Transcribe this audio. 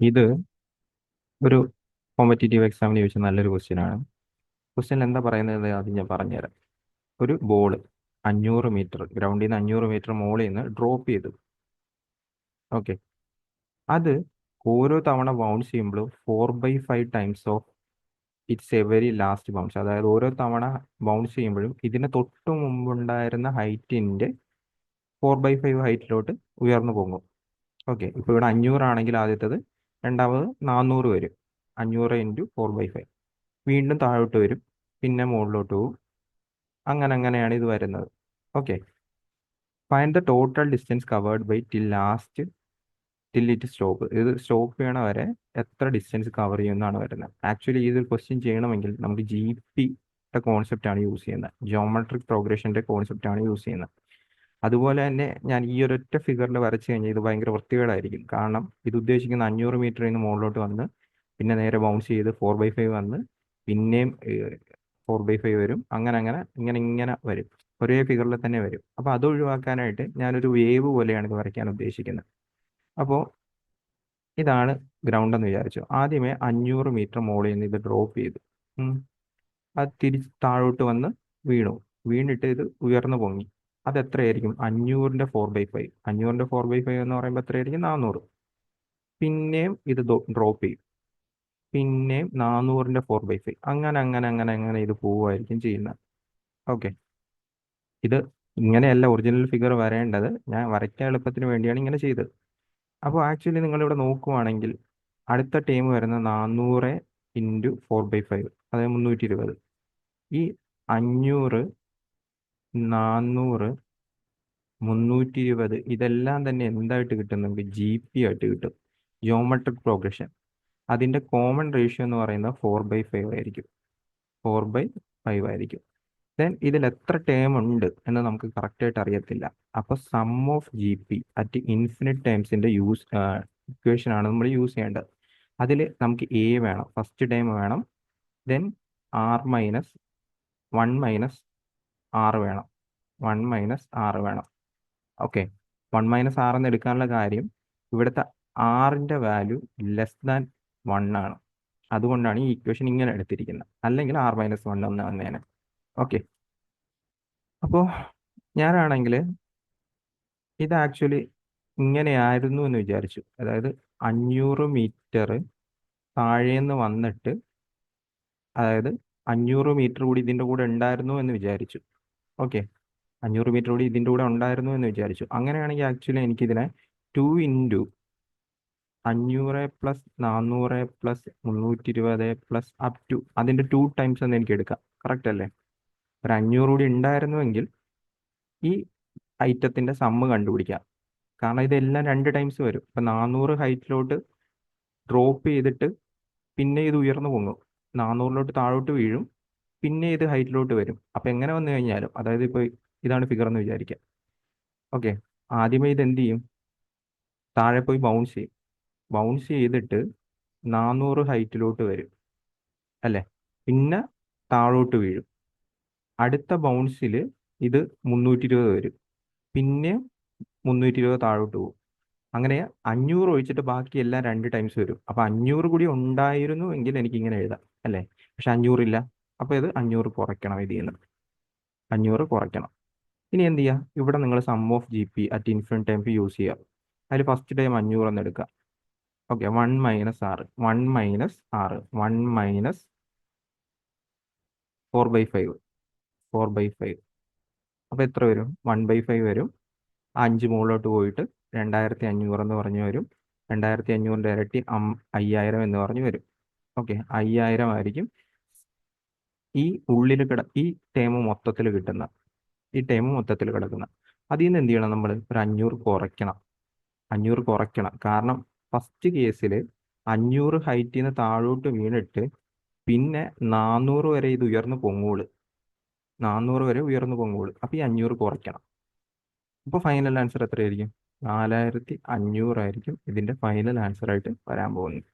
ഇത് ഒരു കോമ്പറ്റേറ്റീവ് എക്സാമിന് ചോദിച്ച നല്ലൊരു ക്വസ്റ്റ്യൻ ആണ്. ക്വസ്റ്റ്യൻ എന്താ പറയുന്നത് ആദ്യം ഞാൻ പറഞ്ഞുതരാം. ഒരു ബോള് 500 മീറ്റർ ഗ്രൗണ്ടിൽ നിന്ന് 500 മീറ്റർ മുകളിൽ നിന്ന് ഡ്രോപ്പ് ചെയ്തു. ഓക്കെ, അത് ഓരോ തവണ ബൗൺസ് ചെയ്യുമ്പോഴും 4/5 times of its A very last bounce. അതായത് ഓരോ തവണ ബൗൺസ് ചെയ്യുമ്പോഴും ഇതിന് തൊട്ട് മുമ്പുണ്ടായിരുന്ന ഹൈറ്റിന്റെ 4/5 ഹൈറ്റിലോട്ട് ഉയർന്നു പോകും. ഓക്കെ, ഇപ്പോൾ ഇവിടെ 500 ആണെങ്കിൽ ആദ്യത്തത്, രണ്ടാമത് 400 വരും. 500 × 4/5 വീണ്ടും താഴോട്ട് വരും, പിന്നെ മുകളിലോട്ട് പോകും. അങ്ങനെ അങ്ങനെയാണ് ഇത് വരുന്നത്. Okay, find the total distance covered by till it stop. ഇത് സ്റ്റോപ്പ് ചെയ്യണ വരെ എത്ര ഡിസ്റ്റൻസ് കവർ ചെയ്യുമെന്നാണ് വരുന്നത്. ആക്ച്വലി ഇത് ക്വസ്റ്റ്യൻ ചെയ്യണമെങ്കിൽ നമുക്ക് GP കോൺസെപ്റ്റ് ആണ് യൂസ് ചെയ്യുന്നത്. ജോമെട്രിക് പ്രോഗ്രഷന്റെ കോൺസെപ്റ്റ് ആണ് യൂസ് ചെയ്യുന്നത്. അതുപോലെ തന്നെ ഞാൻ ഈ ഒരൊറ്റ ഫിഗറിൽ വരച്ചു കഴിഞ്ഞാൽ ഇത് ഭയങ്കര വൃത്തികേടായിരിക്കും. കാരണം ഇത് ഉദ്ദേശിക്കുന്ന 500 മീറ്ററിൽ നിന്ന് മുകളിലോട്ട് വന്ന് പിന്നെ നേരെ ബൗൺസ് ചെയ്ത് 4/5 വന്ന് പിന്നെയും 4/5 വരും. അങ്ങനെ അങ്ങനെ ഇങ്ങനെ ഇങ്ങനെ വരും. ഒരേ ഫിഗറിൽ തന്നെ വരും. അപ്പോൾ അത് ഒഴിവാക്കാനായിട്ട് ഞാനൊരു വേവ് പോലെയാണ് ഇത് വരയ്ക്കാൻ ഉദ്ദേശിക്കുന്നത്. അപ്പോൾ ഇതാണ് ഗ്രൗണ്ട് എന്ന് വിചാരിച്ചു. ആദ്യമേ 500 മീറ്റർ മുകളിൽ നിന്ന് ഇത് ഡ്രോപ്പ് ചെയ്തു. ഉം. അത് തിരിച്ച് താഴോട്ട് വന്ന് വീണു. വീണിട്ട് ഇത് ഉയർന്നു പൊങ്ങി. അത് എത്രയായിരിക്കും? 500ന്റെ 4/5. 500ന്റെ 4/5 എന്ന് പറയുമ്പോൾ എത്രയായിരിക്കും? 400. പിന്നെയും ഇത് ഡ്രോപ്പ് ചെയ്യും. പിന്നെയും 400ന്റെ 4/5. അങ്ങനെ അങ്ങനെ അങ്ങനെ അങ്ങനെ ഇത് പോവുമായിരിക്കും ചെയ്യുന്നത്. ഓക്കെ, ഇത് ഇങ്ങനെയല്ല ഒറിജിനൽ ഫിഗർ വരേണ്ടത്. ഞാൻ വരയ്ക്കാൻ എളുപ്പത്തിന് വേണ്ടിയാണ് ഇങ്ങനെ ചെയ്തത്. അപ്പോൾ ആക്ച്വലി നിങ്ങളിവിടെ നോക്കുവാണെങ്കിൽ അടുത്ത ടൈം വരുന്ന 400 × 4/5, അതായത് 320. ഈ 500, 400, 320 ഇതെല്ലാം തന്നെ എന്തായിട്ട് കിട്ടും? നമുക്ക് GP ആയിട്ട് കിട്ടും, ജോമെട്രിക് പ്രോഗ്രഷൻ. അതിന്റെ കോമൺ റേഷ്യോ എന്ന് പറയുന്നത് 4/5 ആയിരിക്കും. 4/5 ആയിരിക്കും. ദെൻ ഇതിൽ എത്ര ടേം ഉണ്ട് എന്ന് നമുക്ക് കറക്റ്റ് ആയിട്ട് അറിയത്തില്ല. അപ്പൊ sum of GP at infinite ടൈംസിന്റെ ഇക്വേഷൻ ആണ് നമ്മൾ യൂസ് ചെയ്യേണ്ടത്. അതിൽ നമുക്ക് A വേണം, ഫസ്റ്റ് ടൈം വേണം. ദെൻ R−1 - R വേണം. 1 - R വേണം. ഓക്കെ, 1 - R എന്ന് എടുക്കാനുള്ള കാര്യം ഇവിടുത്തെ ആറിന്റെ വാല്യൂ <<1 ആണ്. അതുകൊണ്ടാണ് ഈ ഇക്വേഷൻ ഇങ്ങനെ എടുത്തിരിക്കുന്നത്. അല്ലെങ്കിൽ R−1 എന്ന് വന്നേനെ. ഓക്കെ, അപ്പോൾ ഞാനാണെങ്കിൽ ഇത് ആക്ച്വലി ഇങ്ങനെയായിരുന്നു എന്ന് വിചാരിച്ചു. അതായത് 500 മീറ്റർ താഴേന്ന് വന്നിട്ട്, അതായത് 500 മീറ്റർ കൂടി ഇതിൻ്റെ കൂടെ ഉണ്ടായിരുന്നു എന്ന് വിചാരിച്ചു. ഓക്കെ, 500 മീറ്റർ കൂടി ഇതിൻ്റെ കൂടെ ഉണ്ടായിരുന്നു എന്ന് വിചാരിച്ചു. അങ്ങനെയാണെങ്കിൽ ആക്ച്വലി എനിക്കിതിനെ 2 × 500 + 400 + 320 + അതിൻ്റെ 2 ടൈംസ് എന്ന് എനിക്ക് എടുക്കാം. കറക്റ്റ് അല്ലേ? ഒരു 500 കൂടി ഉണ്ടായിരുന്നുവെങ്കിൽ ഈ ഐറ്റത്തിന്റെ സമ്മ് കണ്ടുപിടിക്കാം. കാരണം ഇതെല്ലാം 2 ടൈംസ് വരും. ഇപ്പം 400 ഹൈറ്റിലോട്ട് ഡ്രോപ്പ് ചെയ്തിട്ട് പിന്നെ ഇത് ഉയർന്നു പൊങ്ങും. 400ലോട്ട് താഴോട്ട് വീഴും, പിന്നെ ഇത് ഹൈറ്റിലോട്ട് വരും. അപ്പം എങ്ങനെ വന്നു കഴിഞ്ഞാലും, അതായത് ഇപ്പോൾ ഇതാണ് ഫിഗർ എന്ന് വിചാരിക്കാം. ഓക്കെ, ആദ്യമേ ഇത് എന്ത് ചെയ്യും? താഴെ പോയി ബൗൺസ് ചെയ്യും. ബൗൺസ് ചെയ്തിട്ട് 400 ഹൈറ്റിലോട്ട് വരും അല്ലേ? പിന്നെ താഴോട്ട് വീഴും. അടുത്ത ബൗൺസിൽ ഇത് 320 വരും, പിന്നെ 320 താഴോട്ട് പോകും. അങ്ങനെ 500 ഒഴിച്ചിട്ട് ബാക്കി എല്ലാം 2 ടൈംസ് വരും. അപ്പൊ 500 കൂടി ഉണ്ടായിരുന്നു എങ്കിൽ എനിക്ക് ഇങ്ങനെ എഴുതാം അല്ലേ? പക്ഷെ 500 ഇല്ല. അപ്പൊ ഇത് 500 കുറയ്ക്കണം. ഇതിൽ നിന്ന് 500 കുറയ്ക്കണം. ഇനി എന്ത് ചെയ്യുക? ഇവിടെ നിങ്ങൾ sum of GP at infinite time use ചെയ്യുക. അതിൽ ഫസ്റ്റ് ടൈം 500 എന്ന് എടുക്കുക. Okay, 1 - R, 1 - R, 1 - 4/5, 4/5. അപ്പൊ എത്ര വരും? 1/5 വരും. 5 മുകളിലോട്ട് പോയിട്ട് 2500 എന്ന് പറഞ്ഞു വരും. 2500ന്റെ ഇരട്ടി 5000 എന്ന് പറഞ്ഞു വരും. ഓക്കെ, 5000 ആയിരിക്കും ഈ ഈ ടേം മൊത്തത്തിൽ കിട്ടുന്ന, ഈ ടേം മൊത്തത്തിൽ കിടക്കുന്ന. അതിൽ നിന്ന് എന്ത് ചെയ്യണം? നമ്മൾ ഒരു 500 കുറയ്ക്കണം. 500 കുറയ്ക്കണം. കാരണം ഫസ്റ്റ് കേസിൽ 500 ഹൈറ്റിൽ നിന്ന് താഴോട്ട് വീണിട്ട് പിന്നെ 400 വരെ ഇത് ഉയർന്നു പൊങ്ങൂള്. 400 വരെ ഉയർന്നു പൊങ്ങൂള്. അപ്പൊ ഈ 500 കുറയ്ക്കണം. അപ്പോൾ ഫൈനൽ ആൻസർ എത്രയായിരിക്കും? 4500 ആയിരിക്കും ഇതിന്റെ ഫൈനൽ ആൻസർ ആയിട്ട് വരാൻ പോകുന്നത്.